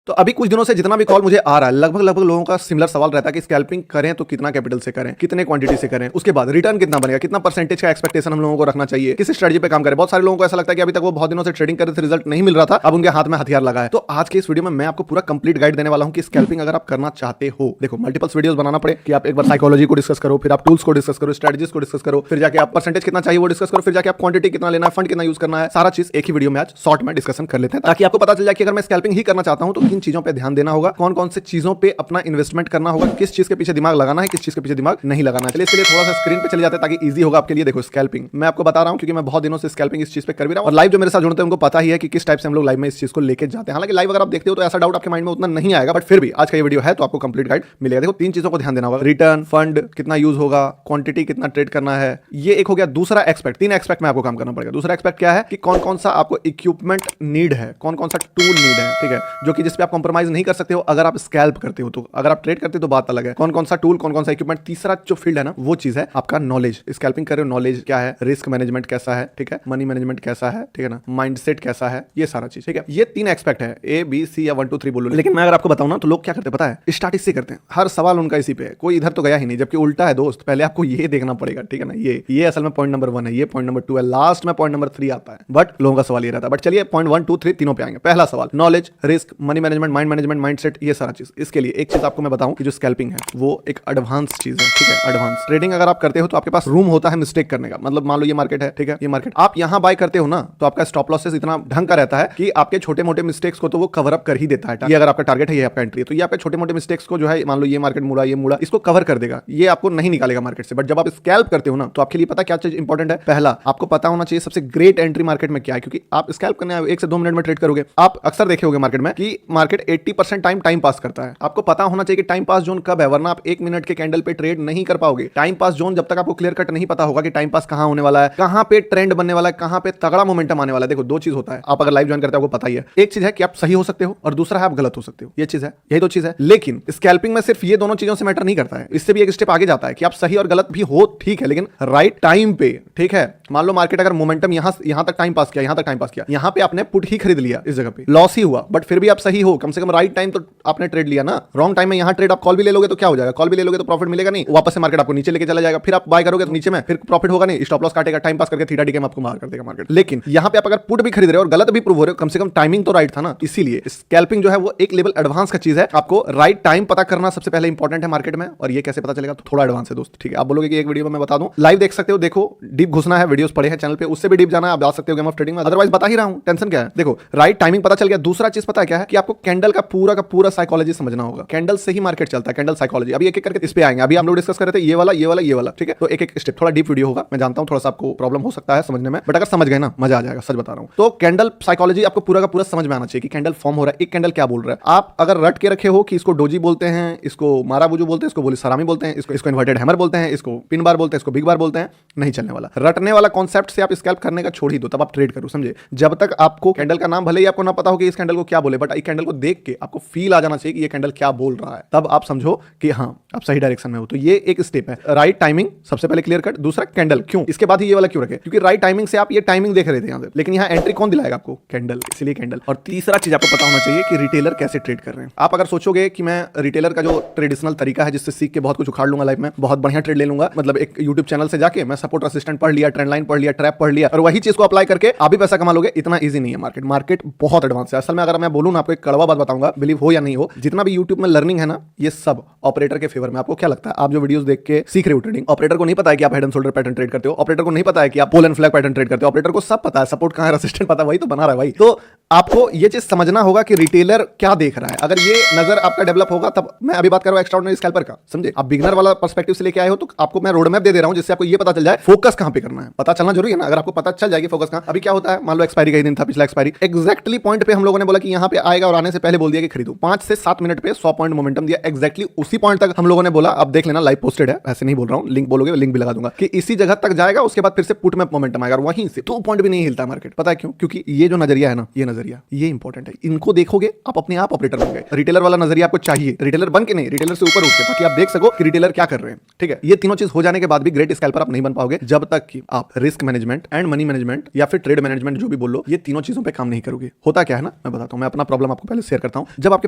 तो अभी कुछ दिनों से जितना भी कॉल मुझे आ रहा है, लगभग लोगों का सिमिलर सवाल रहता है कि स्कैल्पिंग करें तो कितना कैपिटल से करें, कितने क्वांटिटी से करें, उसके बाद रिटर्न कितना बनेगा, कितना परसेंटेज का एक्सपेक्टेशन हम लोगों को रखना चाहिए, किस स्ट्रेटजी पे काम करें। बहुत सारे लोगों को ऐसा लगता है कि अभी तक वो बहुत दिनों से ट्रेडिंग कर रहे थे, रिजल्ट नहीं मिल रहा था, अब उनके हाथ में हथियार लगा है। तो आज के इस वीडियो में मैं आपको पूरा कंप्लीट गाइड देने वाला हूं कि स्कैल्पिंग अगर आप करना चाहते हो, देखो मल्टीपल्स वीडियोस बनाना पड़े कि आप एक बार साइकोलॉजी को डिस्कस करो, फिर आप टूल्स को डिस्कस करो, स्ट्रेटजीज को डिस्कस करो, फिर जाके आप परसेंटेज कितना चाहिए वो डिस्कस करो, फिर जाके आप क्वांटिटी कितना लेना है, फंड कितना यूज करना है, सारा चीज एक ही वीडियो में आज शॉर्ट में डिस्कशन कर लेते हैं, ताकि आपको पता चल जाए कि अगर मैं स्कैल्पिंग ही करना चाहता हूं तो किन चीजों पे ध्यान देना होगा, कौन कौन से चीजों पे अपना इन्वेस्टमेंट करना होगा, किस चीज के पीछे दिमाग लगाना है, किस चीज के पीछे दिमाग नहीं लगाना है। चलिए इसके लिए थोड़ा सा स्क्रीन पे चले जाते हैं ताकि इजी होगा आपके लिए। देखो स्कैल्पिंग मैं आपको बता रहा हूं क्योंकि मैं बहुत दिनों से स्कैल्पिंग इस चीज पे कर भी रहा हूं और लाइव जो मेरे साथ जुड़ते हैं उनको पता ही है कि किस टाइप से हम लोग लाइव में इस चीज को लेके जाते हैं। हालांकि लाइव अगर आप देखते हो तो ऐसा डाउट आपके माइंड में उतना नहीं आएगा, बट फिर भी आज का ये वीडियो है तो आपको कंप्लीट गाइड मिलेगा। देखो तीन चीजों को ध्यान देना होगा, रिटर्न, फंड कितना यूज होगा, क्वांटिटी कितना ट्रेड करना है, ये एक हो गया। दूसरा एक्सपेक्ट, तीन एक्सपेक्ट में आपको काम करना पड़ेगा। दूसरा एक्सपेक्ट क्या है कि कौन कौन सा आपको इक्विपमेंट नीड है, कौन कौन सा टूल नीड है, ठीक है, जो कि जिसपे आप कॉम्प्रोमाइज नहीं कर सकते हो अगर आप स्कैल्प करते हो। तो अगर आप ट्रेड करते हो तो बात अलग है, कौन कौन सा टूल, कौन कौन सा इक्विपमेंट। तीसरा जो फील्ड है ना वो चीज है आपका नॉलेज। स्कैल्पिंग कर रहे हो, नॉलेज क्या है, रिस्क मैनेजमेंट कैसा है, ठीक है, मनी मैनेजमेंट कैसा है, ठीक है ना, माइंडसेट कैसा है, ये सारा चीज, ठीक है। ये तीन एक्सपेक्ट है, ए बी सी या 1 2 3 बोलो। लेकिन मैं अगर आपको बताऊं ना तो लोग क्या करते हैं पता है, स्टार्ट इससे करते हैं, हर सवाल उनका इसी पे है, कोई इधर तो गया ही नहीं, जबकि उल्टा है दोस्त। पहले आपको ये देखना पड़ेगा, ठीक है ना, ये असल में पॉइंट नंबर 1 है, ये पॉइंट नंबर 2 है, लास्ट में पॉइंट नंबर 3 आता है, बट लोगों का सवाल ये रहता है। बट चलिए पॉइंट 1 2 3 तीनों पे आएंगे। पहला सवाल, knowledge, risk, money management, mind management, mindset, ये सारा चीज। इसके लिए एक चीज आपको मैं बताऊं कि जो स्कैल्पिंग है वो एक एडवांस चीज है, ठीक है। एडवांस ट्रेडिंग अगर आप करते हो तो आपके पास रूम होता है मिस्टेक करने का। मतलब मान लो ये मार्केट है, ठीक है, ये मार्केट आप यहां बाय करते हो ना तो आपका स्टॉप लॉसेस इतना ढंग का रहता है कि आपके छोटे मोटे मिस्टेक्स को तो वो कवर अप कर ही देता है। ये अगर आपका टारगेट है, ये आपका एंट्री है, तो ये आपके छोटे मोटे मिस्टेक्स को जो है, मान लो ये मार्केट मुड़ा, ये मुड़ा, इसको कवर कर देगा, ये आपको नहीं निकालेगा मार्केट से। बट जब आप स्कैल्प करते हो ना तो आपके लिए पता क्या चीज इंपॉर्टेंट है, पहला आपको पता होना चाहिए सबसे ग्रेट एंट्री मार्केट में क्या है। क्योंकि आप स्कैल्प करने 1 से 2 मिनट में ट्रेड करोगे, आप अक्सर देखे होंगे मार्केट में कि मार्केट 80% टाइम पास करता है। आपको पता होना चाहिए कि टाइम पास जोन कब है, वरना आप 1 मिनट के कैंडल पे ट्रेड नहीं कर पाओगे। टाइम पास जोन जब तक आपको क्लियर कट नहीं पता होगा कि टाइम पास कहां होने वाला है, कहां पे ट्रेंड बनने वाला है, कहां पे तगड़ा मोमेंटम आने वाला है। देखो दो चीज होता है, आप अगर लाइव ज्वाइन करते हो आपको पता ही है, एक चीज है कि आप सही हो सकते हो और दूसरा है आप गलत हो सकते हो। ये चीज है, यही दो चीज है। लेकिन स्कैल्पिंग में सिर्फ ये दोनों चीजों से मैटर नहीं करता है, इससे भी एक स्टेप आगे जाता है कि आप सही और गलत भी हो, ठीक है, लेकिन राइट टाइम पे, ठीक है। मान लो मार्केट अगर मोमेंटम यहां तक टाइम पास किया, यहां तक टाइम पास किया, यहां पे आपने पुट ही खरीद लिया, इस जगह पे लॉस ही हुआ, बट फिर भी आप सही हो, कम से कम राइट टाइम तो आपने ट्रेड लिया ना। रॉन्ग टाइम में यहां ट्रेड आप कॉल भी ले लोगे तो क्या हो जाएगा, कॉल भी ले लोगे तो प्रॉफिट मिलेगा नहीं, वापस से मार्केट आपको नीचे लेके चला जाएगा, फिर आप बाय करोगे तो नीचे में फिर प्रॉफिट होगा नहीं, स्टॉप लॉस काटेगा, टाइम पास करके थीटा डीके में आपको मार कर देगा मार्केट। लेकिन यहां पे आप अगर पुट भी खरीद रहे हो और गलत भी प्रूव हो रहे हो, कम से कम टाइमिंग तो राइट था ना। इसीलिए स्कैल्पिंग जो है वो एक लेवल एडवांस का चीज है। आपको राइट टाइम पता करना सबसे पहले इंपॉर्टेंट है मार्केट में, और ये कैसे पता चलेगा तो थोड़ा एडवांस है दोस्त, ठीक है। आप बोलोगे कि एक वीडियो में मैं बता दूं, लाइव देख सकते हो, देखो डीप घुसना है, वीडियोस पड़े हैं चैनल पे, उससे भी डीप जाना है आप जा सकते हो गेम ऑफ ट्रेडिंग में, अदरवाइज बता ही रहा हूं, टेंशन क्या है। देखो राइट टाइमिंग पता चल गया। दूसरा चीज पता है क्या है कि आपको कैंडल का पूरा साइकोलॉजी समझना होगा। कैंडल से ही मार्केट चलता है, कैंडल साइकोलॉजी। अभी एक एक करके इस पे आएंगे। अभी हम लोग डिस्कस कर रहे थे ये वाला, ठीक है। तो एक एक स्टेप, थोड़ा डीप वीडियो होगा, मैं जानता हूं थोड़ा सा आपको प्रॉब्लम हो सकता है समझने में, बट अगर समझ गए ना मजा आ जाएगा, सच बता रहा हूं। तो कैंडल साइकोलॉजी आपको पूरा का पूरा समझ में आना चाहिए कि कैंडल फॉर्म हो रहा है, एक कैंडल क्या बोल रहा है। आप अगर रट के रखे हो कि इसको डोजी बोलते हैं, इसको माराबुजू बोलते हैं, इसको बोली सलामी बोलते हैं, इसको इन्वर्टेड हैमर बोलते हैं, इसको पिन बार बोलते हैं, इसको बिग बार बोलते हैं, नहीं चलने वाला। रटने वाला कॉन्सेप्ट से आप स्कैल्प करने का छोड़ ही दो, तब आप ट्रेड करो, समझे। जब तक आपको कैंडल का नाम भले ही आपको ना पता हो कि इस कैंडल को क्या बोले, बट इस कैंडल को देख के आपको फील आ जाना चाहिए कि ये कैंडल क्या बोल रहा है, तब आप समझो कि हाँ आप सही डायरेक्शन में हो। तो ये एक स्टेप है, राइट टाइमिंग सबसे पहले क्लियर कट। दूसरा कैंडल, क्यों इसके बाद ही ये वाला क्यों रखे, क्योंकि राइट टाइमिंग से आप ये टाइमिंग देख रहे थे यहां से, लेकिन यहां एंट्री कौन दिलाएगा आपको, कैंडल, इसलिए कैंडल। और तीसरा चीज आपको पता होना चाहिए कि रिटेलर कैसे ट्रेड कर रहे हैं। आप अगर सोचोगे कि मैं रिटेलर का जो ट्रेडिशनल तरीका है जिससे सीख के बहुत कुछ उखाड़ लूंगा लाइफ में, बहुत बढ़िया ट्रेड ले लूंगा, मतलब एक यूट्यूब चैनल से जाके मैं सपोर्ट असिस्टेंट पढ़ लिया, ट्रेंड लाइन पढ़ लिया, ट्रैप पढ़ लिया, और वही चीज को अप्लाई करके आप भी पैसा कमा लोगे, इतना ईजी नहीं है। मार्केट बहुत एडवांस है। असल में अगर मैं बोलूं ना, आपको एक कड़वा बात बताऊंगा, बिलीव हो या नहीं हो, जितना भी यूट्यूब में लर्निंग है ना, ये सब ऑपरेटर के फेवर में। आपको क्या लगता है, आप जो वीडियोस देख के सीख रहे हो ट्रेडिंग, ऑपरेटर को नहीं पता है कि आप head and shoulder pattern trade करते हो, ऑपरेटर को नहीं पता है कि आप pole and flag pattern trade करते हो, ऑपरेटर को सब पता है, सपोर्ट कहां है, रेजिस्टेंस पता है, वही तो बना रहा है भाई। तो आपको ये चीज समझना होगा कि रिटेलर क्या देख रहा है। अगर ये नजर आपका डेवलप होगा, तब मैं अभी बात कर रहा हूं एक्स्ट्राऑर्डिनरी स्कैल्पर का, समझे। आप बिगनर वाला पर्सपेक्टिव से लेके आए हो तो आपको मैं रोड मैप दे रहा हूं, जिससे आपको ये पता चल जाए फोकस कहां पे करना है। पता चलना जरूरी है ना, अगर आपको पता चल जाएगी फोकस कहां। अभी क्या होता है, मान लो एक्सपायरी का ही दिन था, पिछला एक्सपायरी, एक्जैक्टली पॉइंट पे हम लोगों ने बोला कि यहां पे आएगा और आने से पहले बोल दिया कि खरीदो। 5 से 7 मिनट पे 100 पॉइंट मोमेंटम दिया, एक्जैक्टली उसी पॉइंट तक हम लोगों ने बोला। अब देख लेना, लाइव पोस्टेड है, ऐसे नहीं बोल रहा हूं, लिंक बोलोगे लिंक भी लगा दूंगा, कि इसी जगह तक जाएगा, उसके बाद फिर से पुट में मोमेंटम आएगा, और वहीं से 2 पॉइंट भी नहीं हिलता मार्केट। पता है क्यों? क्योंकि ये जो नजरिया है ना, ये नजरिया ये इंपॉर्टेंट है। इनको देखोगे आप अपने आप ऑपरेटर बन गए। रिटेलर वाला नजरिया आपको चाहिए, रिटेलर बन के नहीं, रिटेलर से ऊपर उठ के, ताकि आप देख सको कि रिटेलर क्या कर रहे हैं, ठीक है। ये तीनों चीज हो जाने के बाद भी ग्रेट स्कैल्पर आप नहीं बन पाओगे जब तक कि आप risk management and money management या फिर ट्रेड मैनेजमेंट जो भी बोल लो, ये तीनों चीजों पे काम नहीं करोगे। होता क्या है ना, मैं बताता हूं। मैं अपना प्रॉब्लम आपको पहले नॉलेज शेयर करता हूं। जब आपके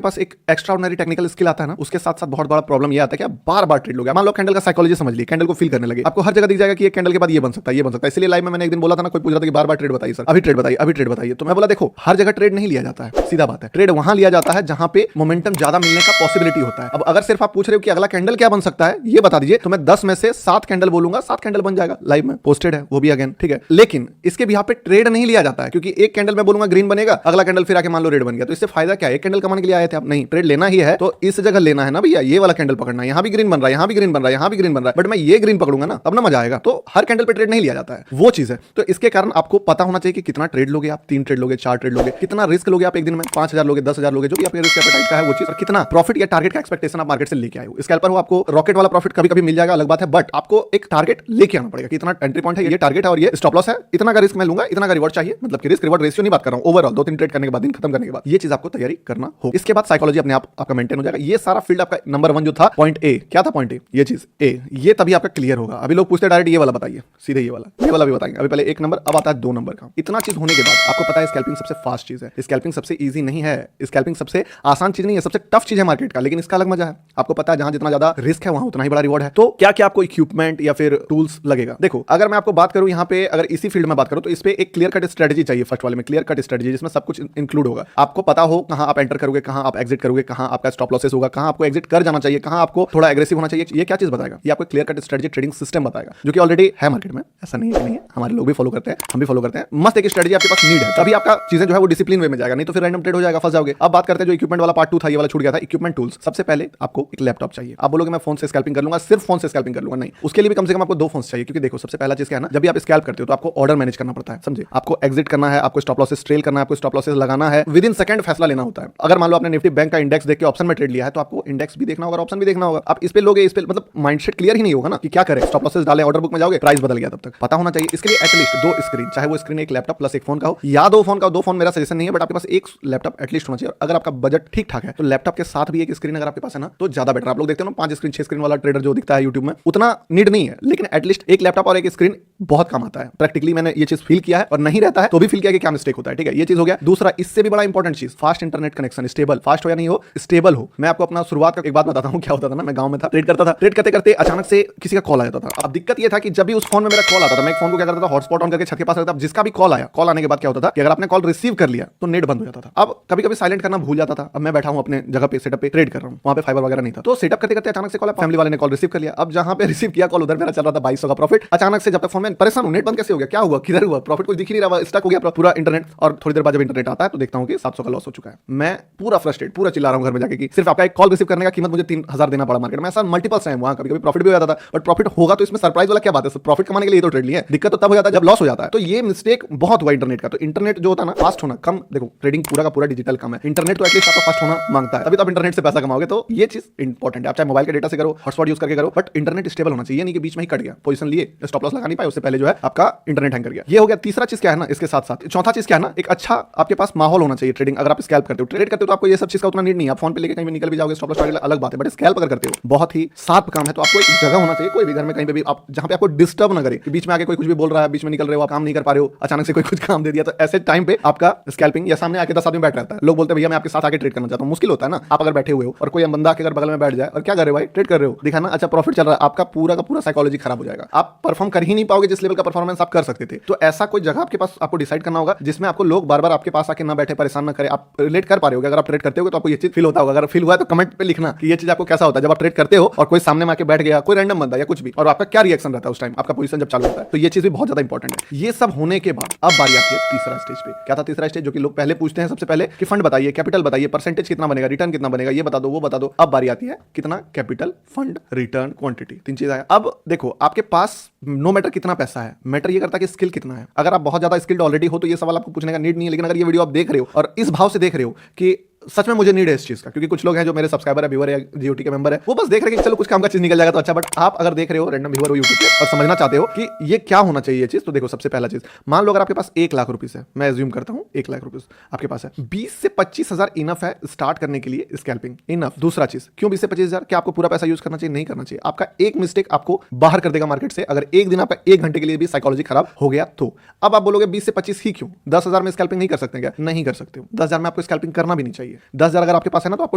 पास एक एक्स्ट्रा ऑर्डिनरी टेक्निकल स्किल आता है ना, उसके साथ साथ बहुत बड़ा प्रॉब्लम ये आता है कि आप बार बार ट्रेड लोगे। मान लो कैंडल का साइकोलॉजी समझ ली, कैंडल को फील करने लगे, आपको हर जगह दिख जाएगा कि ये कैंडल के बाद ये बन सकता है, ये बन सकता है। इसलिए लाइव में मैंने एक दिन बोला था ना, कोई पूछ रहा था कि बार बार ट्रेड बताइए सर, अभी ट्रेड बताइए, अभी ट्रेड बताइए। तो मैं बोला देखो, हर जगह ट्रेड नहीं लिया जाता है, सीधा बात है। ट्रेड वहां लिया जाता है जहां पे मोमेंटम ज्यादा मिलने का पॉसिबिलिटी होता है। अब अगर सिर्फ आप पूछ रहे हो कि अगला कैंडल क्या बन सकता है ये बता दीजिए, तो मैं 10 में से 7 कैंडल बोलूंगा, 7 कैंडल बन जाएगा। लाइव में पोस्टेड है वो भी अगेन, ठीक है। लेकिन इसके भी यहाँ पे ट्रेड नहीं लिया जाता है, क्योंकि एक कैंडल में बोलूंगा ग्रीन बनेगा, अगला कैंडल फिर आके मान लो रेड बन गया, तो इससे फायदा क्या है? एक कैंडल कमाने के लिए आए थे आप? नहीं, ट्रेड लेना ही है तो इस जगह लेना है ना भैया, ये वाला कैंडल पकड़ना है। यहाँ भी ग्रीन बन रहा है, यहाँ भी ग्रीन बन रहा है, यहाँ भी ग्रीन बन रहा है, बट मैं ये ग्रीन पकड़ूंगा ना, तब ना मजा आएगा। तो हर कैंडल पे ट्रेड नहीं लिया जाता है, वो चीज है। तो इसके कारण आपको पता होना चाहिए कि कितना ट्रेड लोगे आप, 3 ट्रेड लोगे, 4 ट्रेड लोगे, कितना रिस्क लोगे आप एक दिन में, 5000 लोगे, 10,000 लोगे, जो भी आपके रिस्क एपेटाइट का है वो चीज, और कितना प्रॉफिट या टारगेट का एक्सपेक्टेशन आप मार्केट से लेके आए हो। स्कैल्पर हो, आपको रॉकेट वाला प्रॉफिट कभी कभी मिल जाएगा, अलग बात है, बट आपको एक टारगेट लेके आना पड़ेगा कि इतना एंट्री पॉइंट है, ये टारगेट है और ये स्टॉप लॉस है, इतना का रिस्क मैं लूंगा, इतना का रिवॉर्ड चाहिए। मतलब कि रिस्क रिवॉर्ड रेशियो नहीं बात कर रहा हूं, ओवरऑल 2-3 ट्रेड करने के बाद, दिन खत्म करने के बाद, ये चीज आपको तैयारी करना होगा। इसके बाद साइकोलॉजी अपने आप आपका मेंटेन हो जाएगा। ये सारा फील्ड आपका नंबर 1 जो था, पॉइंट ए, क्या था पॉइंट ए? ये चीज ए, ये तभी आपका क्लियर होगा। अभी लोग पूछते डायरेक्ट ये वाला बताइए, सीधे ये वाला भी बताएंगे। अभी पहले 1 नंबर, अब आता है 2 नंबर का। इतना चीज होने के बाद आपको पता है स्कैल्पिंग सबसे फास्ट चीज है, स्कैल्पिंग सबसे ईजी नहीं है, स्कैल्पिंग सबसे आसान चीज नहीं है, सबसे टफ चीज है मार्केट का, लेकिन इसका अलग मजा है। आपको पता है जहां जितना ज्यादा रिस्क है वहां उतना ही बड़ा रिवॉर्ड है। तो क्या क्या आपको इक्विपमेंट या फिर टूल्स लगेगा? देखो, अगर मैं आपको बात करूं यहाँ पे, अगर इसी फील्ड में बात करूं तो इस पे एक क्लियर कट स्ट्रेटजी चाहिए। फर्स्ट वाले में क्लियर कट स्ट्रेटजी, जिसमें सब कुछ इंक्लूड होगा। आपको पता हो कहां आप एंटर करोगे, कहां आप एग्जिट करोगे, कहां आपका स्टॉप लॉसेस होगा, कहां आपको एग्जिट कर जाना चाहिए, कहां आपको थोड़ा एग्रेसिव होना चाहिए। ये क्या चीज बताएगा? ये आपको clear cut strategy trading system बताएगा, जो कि ऑलरेडी है मार्केट में। ऐसा नहीं है, हमारे लोग भी फॉलो करते हैं, हम भी फॉलो करते हैं। मस्त एक स्ट्रेटजी आपके पास नीड है, तभी आपका चीजें जो है वो डिसिप्लिन वे में जाएगा, नहीं तो फिर रैंडम ट्रेड हो जाएगा, फंस जाओगे। अब बात करते हैं जो इक्विपमेंट वाला पार्ट 2 था, ये वाला छूट गया था, इक्विपमेंट टूल्स। सबसे पहले आपको एक लैपटॉप चाहिए। आप बोलोगे मैं फोन से स्कैल्पिंग कर लूंगा, सिर्फ फोन से स्कैल्पिंग कर लूंगा, नहीं, उसके लिए भी कम से कम आपको 2 फोन्स चाहिए। क्योंकि देखो, सबसे पहला चीज क्या है ना, जब भी आप स्कैल्प करते हो तो आपको ऑर्डर मैनेज करना पड़ता है, समझे? आपको एग्जिट करना है, आपको स्टॉप लॉसेस ट्रेल करना है, आपको स्टॉप लॉसेस लगाना है, विद इन सेकंड फैसला लेना होता है। अगर मान लो आपने निफ्टी बैंक का इंडेक्स देख के ऑप्शन में ट्रेड लिया है, तो आपको इंडेक्स भी देखना होगा, ऑप्शन भी देखना होगा। आप इस पे लोगे, इस पे मतलब माइंडसेट क्लियर ही नहीं होगा ना कि क्या करें। स्टॉप लॉसेस डाले, ऑर्डर बुक में जाओगे, प्राइस बदल गया, तब तक पता होना चाहिए। इसके लिए एटलीस्ट 2 स्क्रीन, चाहे वो स्क्रीन एक लैपटॉप प्लस एक फोन का हो, या 2 फोन का हो। 2 फोन मेरा सजेशन नहीं है, बट आपके पास एक लैपटॉप एटलीस्ट होना चाहिए। अगर आपका बजट ठीक ठाक है तो लैपटॉप के साथ भी एक स्क्रीन अगर आपके पास है ना, तो ज्यादा बेटर। आप लोग देखते हो ना 5 स्क्रीन 6 स्क्रीन वाला ट्रेडर जो दिखता है यूट्यूब में, उतना नीड नहीं है, लेकिन एटलीस्ट एक लैपटॉप और एक स्क्रीन बहुत काम आता है। प्रैक्टिकली मैंने ये चीज फील किया है, और नहीं रहता है तो भी फील किया कि क्या मिस्टेक होता है, ठीक है। ये चीज हो गया। दूसरा, इससे भी बड़ा इंपॉर्टेंट चीज, fast internet connection, stable, fast हो या नहीं हो, स्टेबल हो। मैं आपको अपना शुरुआत का एक बात बताता हूं, क्या होता था ना, मैं गांव में था, ट्रेड करता था, ट्रेड करते करते अचानक से किसी का कॉल आ जाता था। अब दिक्कत ये था कि जब भी उस फोन में मेरा कॉल आता था, मैं एक फोन को क्या करता था, हॉटस्पॉट ऑन करके छत के पास रखता था। जिसका भी कॉल आया, कॉल आने के बाद क्या होता था कि अगर आपने कॉल रिसीव कर लिया तो नेट बंद हो जाता था। अब कभी कभी साइलेंट करना भूल जाता था। अब मैं बैठा हूं अपने जगह पे, सेटअप पे ट्रेड कर रहा हूं, वहां पे फाइबर वगैरह नहीं था, तो सेटअप करते करते अचानक से कॉल, फैमिली वाले ने कॉल रिसीव कर लिया। अब जहां पे रिसीव किया कॉल, उधर मेरा चल रहा था 2200 का प्रॉफिट। अचानक से जब तक फोन में परेशान हूं, नेट बंद कैसे हो गया, क्या हुआ, किधर हुआ, प्रॉफिट कुछ दिख ही नहीं रहा, स्टक हो गया पूरा इंटरनेट। और थोड़ी देर बाद जब इंटरनेट आता है तो देखता हूं कि 700 का लॉस हो चुका है। मैं पूरा फ्रस्ट्रेट, पूरा चिल्ला रहा हूं घर में जाके कि सिर्फ आपका एक कॉल रिसीव करने का कीमत मुझे 3000 देना पड़ा मार्केट में। ऐसा मल्टीपल्स टाइम, वहां कभी कभी प्रॉफिट भी हो जाता था, बट प्रॉफिट होगा तो इसमें सरप्राइज वाला क्या बात है, प्रॉफिट कमाने के लिए तो ट्रेड लिया है। दिक्कत तो तब हो जाता है जब लॉस हो जाता है। तो ये मिस्टेक बहुत हुआ इंटरनेट का। तो इंटरनेट जो होता है ना, फास्ट होना कम, देखो ट्रेडिंग पूरा का पूरा डिजिटल काम है, इंटरनेट तो एटलीस्ट आपका फास्ट होना मांगता है, तभी तो आप इंटरनेट से पैसा कमाओगे। तो ये चीज इंपॉर्टेंट है। आप चाहे मोबाइल के डेटा से करो, हॉटस्पॉट यूज करके करो, बट इंटरनेट स्टेबल होना चाहिए, नहीं कि बीच में ही कट गया, पोजीशन लिए, स्टॉप लॉस लगा नहीं पाए, उससे पहले जो है आपका इंटरनेट हैंग कर गया। ये हो गया। तीसरा चीज क्या है ना, इसके साथ साथ चौथा चीज क्या है ना, एक अच्छा आपके पास माहौल होना चाहिए ट्रेडिंग। अगर आप स्कैल्प करते हो, ट्रेड करते हो, तो आपको ये सब चीज का उतना नीड नहीं है। आप फोन पे लेके कहीं भी निकल भी जाओगे, स्टॉप लॉस टारगेट अलग बात है, बट स्कैल्प अगर करते हो, बहुत ही शार्प काम है। तो आपको एक जगह होना चाहिए, कोई भी घर में कहीं पे भी, आप जहां पे आपको डिस्टर्ब ना करे, कि बीच में आके कोई कुछ भी बोल रहा है, बीच में निकल रहे हो, आप काम नहीं कर पा रहे हो, अचानक से कोई कुछ काम दे दिया, तो ऐसे टाइम पे आपका स्कैल्पिंग, या सामने आके 10 आदमी बैठ रहता है, लोग बोलते हैं भैया मैं आपके साथ आके ट्रेड करना चाहता हूं, मुश्किल होता है ना। आप अगर बैठे हुए हो और कोई बंदा आके अगर बगल में बैठ जाए, और क्या कर रहे हो भाई, ट्रेड कर रहे हो, दिखाना अच्छा प्रॉफिट चल रहा है, आपका पूरा का पूरा साइकोलॉजी खराब हो जाएगा। आप परफॉर्म कर ही नहीं पाओगे जिस लेवल का परफॉर्मेंस आप कर सकते थे। तो ऐसा कोई जगह आपके पास आपको डिसाइड करना होगा जिसमें आपको लोग बार बार आपके पास आके ना बैठे, परेशान ना करे, आप रिलेट कर पा रहे हो। अगर आप ट्रेड करते हो तो आपको ये चीज फील होता होगा। अगर फील हुआ है तो कमेंट पे लिखना कि ये चीज आपको कैसा होता है जब आप ट्रेड करते हो और कोई सामने में आके बैठ गया, कोई रैंडम बंदा या कुछ भी, और आपका क्या रिएक्शन रहता है उस टाइम, आपका पोजीशन जब चालू होता है। तो ये चीज भी बहुत ज्यादा इंपॉर्टेंट है। ये सब होने के बाद अब बारी आती है तीसरा स्टेज पे। क्या था तीसरा स्टेज, जो कि लोग पहले पूछते हैं सबसे पहले कि फंड बताइए, कैपिटल बताइए, परसेंटेज कितना बनेगा, रिटर्न कितना बनेगा, ये बता दो, वो बता दो। अब बारी आती है कितना कैपिटल, फंड, रिटर्न, क्वांटिटी, 3 चीज है। अब देखो, आपके पास नो मैटर कितना पैसा है, मैटर ये करता है कि स्किल कितना है। अगर आप बहुत ज्यादा स्किल्ड ऑलरेडी हो तो ये सवाल आपको पूछने का नीड नहीं है। लेकिन अगर ये वीडियो आप देख रहे हो और इस भाव से देख रहे हो कि सच में मुझे नीड है इस चीज का, क्योंकि कुछ लोग हैं जो मेरे सब्सक्राइबर है, व्यूअर है, जीओटी के मेंबर है, वो बस देख रहे हैं कि चलो कुछ काम का चीज निकल जाएगा तो अच्छा। बट आप अगर देख रहे हो, रैंडम व्यूअर हो यूट्यूब पे, और समझना चाहते हो कि ये क्या होना चाहिए ये चीज, तो देखो सबसे पहला चीज, मान लो अगर आपके पास 1 लाख रुपीस है, मैं एज्यूम करता हूं 1 लाख रुपीस आपके पास है, 20 से 25,000 इनफ है स्टार्ट करने के लिए स्कैल्पिंग, इनफ। दूसरा चीज, क्यों 20 से 25,000? क्या आपको पूरा पैसा यूज करना चाहिए? नहीं करना चाहिए। आपका एक मिस्टेक आपको बाहर कर देगा मार्केट से, अगर एक दिन आपका 1 घंटे के लिए भी साइकोलॉजी खराब हो गया तो। अब आप बोलोगे 20 से 25 ही क्यों, 10,000 में स्कैल्पिंग नहीं कर सकते क्या? नहीं कर सकते हो। 10,000 में आपको स्कैल्पिंग करना भी नहीं चाहिए। चाहिए। 10,000 अगर आपके पास है ना तो आपको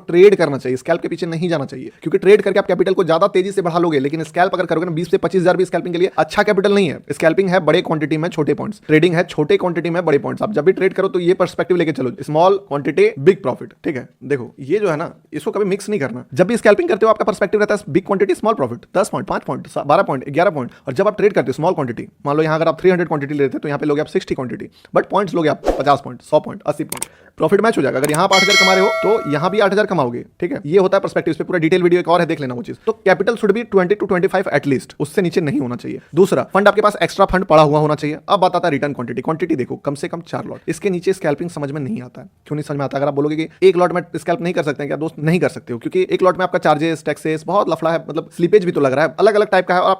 ट्रेड करना चाहिए, स्कैल्प के पीछे नहीं जाना चाहिए, क्योंकि ट्रेड करके आप कैपिटल को ज्यादा तेजी से बढ़ा लोगे। लेकिन स्कैल्प अगर करोगे ना 20 से 25,000 भी स्कैल्पिंग के लिए अच्छा कैपिटल नहीं है। स्कैल्पिंग है बड़े क्वांटिटी में छोटे पॉइंट्स, ट्रेडिंग है छोटे क्वांटिटी में बड़े पॉइंट्स। आप जब भी ट्रेड करो तो ये पर्सपेक्टिव लेके चलो, स्मॉल क्वांटिटी बिग प्रॉफिट। ठीक है, देखो ये जो है ना इसको कभी मिक्स नहीं करना। जब भी स्कैल्पिंग करते हो आपका पर्सपेक्टिव रहता है big quantity small profit, 10 point, 5 point, 12 point, 11 point. और जब आप ट्रेड करते हो स्मॉल क्वांटिटी, मान लो यहाँ अगर आप 300 क्वांटिटी लेते हो तो यहाँ पे लोगे आप 60 क्वांटिटी, बट पॉइंट्स लोगे आप 50 point, 100 point, 80 point, profit match हो जाएगा। अगर यहाँ आप 8,000 कमा रहे हो तो यहाँ भी 8,000 कमाओगे। ठीक है, ये होता है पर्सपेक्टिव। इस पे पूरा डिटेल वीडियो एक और है, देख लेना वो चीज। तो capital should be 20 to 25 at least, उससे नीचे नहीं होना चाहिए। दूसरा, फंड आपके पास एक्स्ट्रा फंड पड़ा हुआ होना चाहिए। अब बात आता है रिटर्न क्वांटिटी। क्वांटिटी देखो कम से कम 4 लॉट, इसके नीचे स्कैल्पिंग समझ में नहीं आता है। क्यों नहीं समझ में आता? अगर आप बोलोगे कि एक लॉट में स्कैल्प नहीं कर सकते हैं क्या दोस्त? नहीं कर सकते हो, क्योंकि एक लॉट में आपका चार्जेस, टैक्सेस, बहुत लफड़ा है, मतलब स्लीपेज भी तो लग रहा है, अलग अलग टाइप का है। और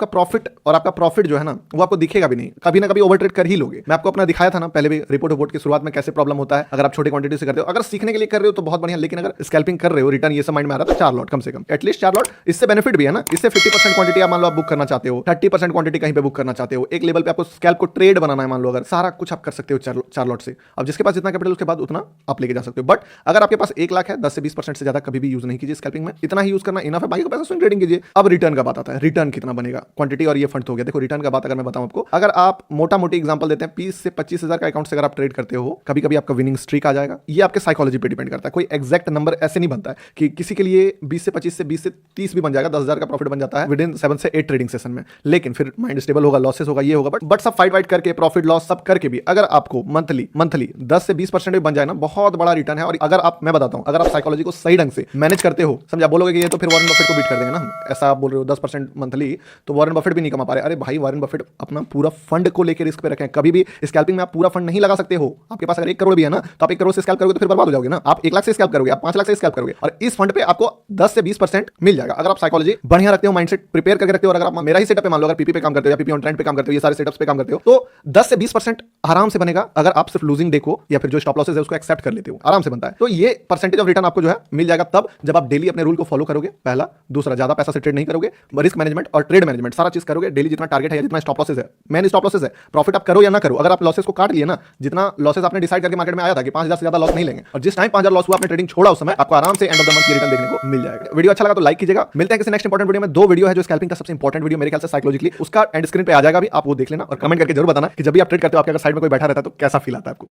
आपका प्रॉफिट जो है ना वो आपको दिखेगा भी नहीं, कभी ना कभी ओवर ट्रेड कर ही लोगे। मैं आपको अपना दिखाया था ना पहले भी रिपोर्ट की शुरुआत में कैसे प्रॉब्लम होता है अगर आप छोटे क्वांटिटी से करते हो। अगर सीखने के लिए कर रहे हो तो बहुत बढ़िया, लेकिन अगर स्कैल्पिंग कर रहे हो, रिटर्न ये सब माइंड में आ रहा है तो 4 लॉट कम से कम, एटलीस्ट 4 लॉट। इससे बेनिफिट भी है ना, इससे 50% क्वांटिटी आप मान लो आप बुक करना चाहते हो, 30% क्वांटिटी कहीं पे बुक करना चाहते हो, एक लेवल पे आपको स्कैल्प को ट्रेड बनाना है, मान लो अगर सारा कुछ आप कर सकते हो 4 लॉट से। अब जिसके पास जितना कैपिटल उसके बाद उतना आप लेके जा सकते हो। बट अगर आपके पास 1 लाख है, 10 से 20% से ज्यादा कभी भी यूज नहीं कीजिए स्कैल्पिंग में, इतना ही यूज करना इनफ है, बाकी का पैसा स्विंग ट्रेडिंग कीजिए। अब रिटर्न का बात आता है, रिटर्न कितना बनेगा, क्वांटिटी और ये फंड हो गया। देखो रिटर्न का बात अगर मैं बताऊं आपको, अगर आप मोटा मोटी एग्जांपल देते हैं 20 से 25,000 का अकाउंट से अगर आप ट्रेड करते हो, कभी कभी आपका विनिंग स्ट्रीक आ जाएगा। ये आपके साइकोलॉजी पे डिपेंड करता है, कोई एग्जैक्ट नंबर ऐसे नहीं बनता है कि किसी के लिए 20 से 25 से 20 से 30 भी बन जाएगा, 10,000 का प्रॉफिट बन जाता है विद इन 7 से 8 ट्रेडिंग सेशन में। लेकिन फिर माइंड स्टेबल होगा, लॉसेस होगा, ये होगा, बट सब फाइट करके प्रॉफिट लॉस सब करके भी अगर आपको मंथली 10 से 20% भी बन जाए ना, बहुत बड़ा रिटर्न है। और अगर आप, मैं बताता हूं, अगर आप साइकोलॉजी को सही ढंग से मैनेज करते हो, समझा, बोलोगे कि ये तो फिर वॉरेन बफेट को बीट कर देंगे ना, ऐसा आप बोल रहे हो 10% मंथली, तो वॉरेन बफेट भी नहीं कमा पा रहे। अरे भाई, वॉरेन बफेट अपना पूरा फंड को लेकर रिस्क पे रखें। कभी भी स्कैल्पिंग में आप पूरा फंड नहीं लगा सकते हो। आपके पास अगर 1 करोड़ भी है ना, तो आप 1 करोड़ से स्कैल्प करोगे तो फिर बर्बाद हो जाओगे ना। आप 1 लाख से स्कैल्प करोगे, आप 5 लाख से स्कैल्प करोगे, और इस फंड पे आपको 10 से 20% मिल जाएगा अगर आप साइकोलॉजी बढ़िया रखते हो, माइंडसेट प्रिपेयर करके रखते हो। और अगर आप मेरा ही सेटअप पे मान लो, अगर पीपी पे काम करते हो या पीपी ऑन ट्रेंड पे काम करते हो, ये सारे सेटअप्स पे काम करते हो, तो 10 से 20% आराम से बनेगा अगर आप सिर्फ लूजिंग देखो या फिर जो स्टॉप लॉसेस है उसको एक्सेप्ट कर लेते हो, आराम से बनता है। तो ये परसेंटेज ऑफ रिटर्न आपको जो है मिल जाएगा तब जब आप डेली अपने रूल को फॉलो करोगे, पहला। दूसरा, ज्यादा पैसा से ट्रेड नहीं करोगे, रिस्क मैनेजमेंट और ट्रेड मैनेजमेंट सारा चीज करोगे। डेली जितना टारगेट है, जितना स्टॉप लॉसेस है, मेन स्टॉप लॉसेस है, प्रॉफिट आप करो या ना करो, अगर आप लॉसेस को काट लिए ना, जितना लॉसेस आपने डिसाइड करके मार्केट में आया था कि 5,000 से ज्यादा लॉस नहीं लेंगे, और जिस टाइम 5,000 लॉस हुआ आपने ट्रेडिंग छोड़ा, उस समय आपको आराम से एंड ऑफ द मंथ की रिटर्न देखने को मिल जाएगा। वीडियो अच्छा लगा तो लाइक कीजिएगा। मिलते हैं किसी नेक्स्ट इंपॉर्टेंट वीडियो में। 2 वीडियो है जो स्कैल्पिंग का सबसे इंपॉर्टेंट वीडियो मेरे ख्याल से साइकोलॉजिकली, उसका एंड स्क्रीन पे आ जाएगा भी, आप वो देख लेना और कमेंट करके जरूर बताना कि जब भी आप ट्रेड करते हो आपके अगर साइड में कोई बैठा रहता है तो कैसा फील आता है आपको।